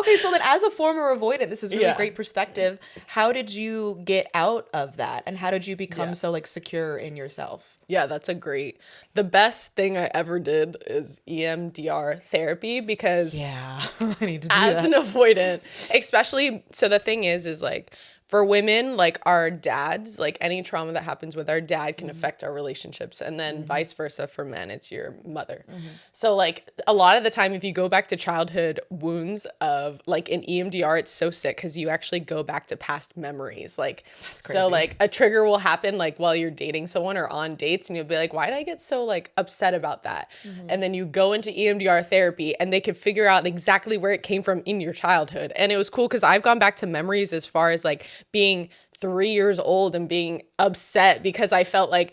Okay, so then as a former avoidant, this is really great perspective. How did you get out of that? And how did you become so like secure in yourself? Yeah, the best thing I ever did is EMDR therapy, because Yeah, I need to do as that. an avoidant, especially, so the thing is like, for women, like our dads, like any trauma that happens with our dad can affect our relationships, and then vice versa for men, it's your mother. So like a lot of the time, if you go back to childhood wounds of like in EMDR, it's so sick because you actually go back to past memories. Like, so like a trigger will happen like while you're dating someone or on dates, and you'll be like, why did I get so like upset about that? And then you go into EMDR therapy and they could figure out exactly where it came from in your childhood. And it was cool because I've gone back to memories as far as like being 3 years old and being upset because I felt like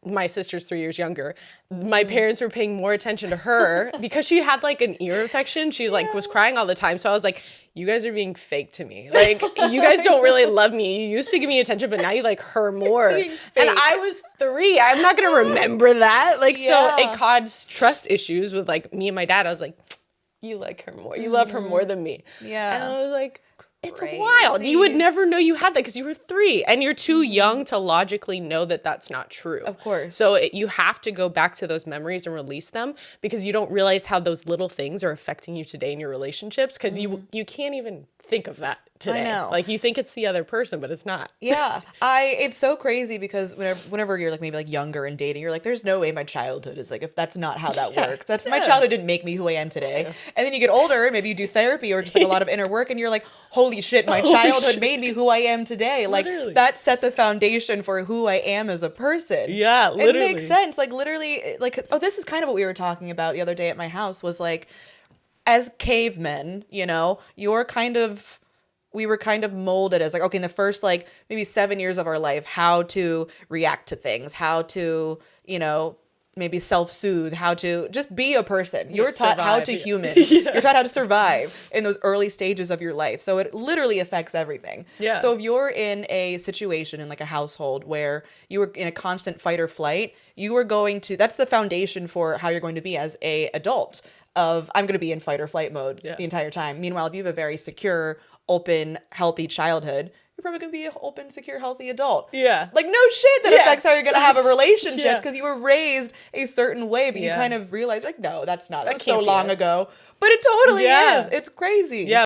my sister's 3 years younger. My parents were paying more attention to her because she had like an ear infection. She like was crying all the time. So I was like, you guys are being fake to me. Like, you guys don't really love me. You used to give me attention, but now you like her more. And I was 3. I'm not going to remember that. Like, so it caused trust issues with like me and my dad. I was like, you like her more. You love her more than me. Yeah. And I was like, it's wild. You would never know you had that because you were 3 and you're too young to logically know that that's not true. Of course. So you have to go back to those memories and release them, because you don't realize how those little things are affecting you today in your relationships, because you can't even think of that today. I know. Like, you think it's the other person, but it's not. Yeah, it's so crazy because whenever you're like maybe like younger and dating, you're like, there's no way my childhood is like, if that's not how that works. That's my childhood didn't make me who I am today. And then you get older and maybe you do therapy or just like a lot of inner work and you're like, holy shit, my childhood made me who I am today. Like that set the foundation for who I am as a person. Yeah, literally. It makes sense. Like literally, like, oh, this is kind of what we were talking about the other day at my house was like, as cavemen, you know, we were kind of molded as like, okay, in the first like maybe 7 years of our life, how to react to things, how to, you know, maybe self-soothe, how to just be a person. You're taught how to human. You're taught how to survive in those early stages of your life. So it literally affects everything. Yeah. So if you're in a situation in like a household where you were in a constant fight or flight, you are going to, that's the foundation for how you're going to be as a adult. Of I'm going to be in fight or flight mode the entire time. Meanwhile, if you have a very secure, open, healthy childhood, you're probably going to be an open, secure, healthy adult. Yeah. Like, no shit that affects how you're going to have a relationship because you were raised a certain way, but you kind of realize, like, no, that's not. That was so long ago. But it totally is. It's crazy. Yeah.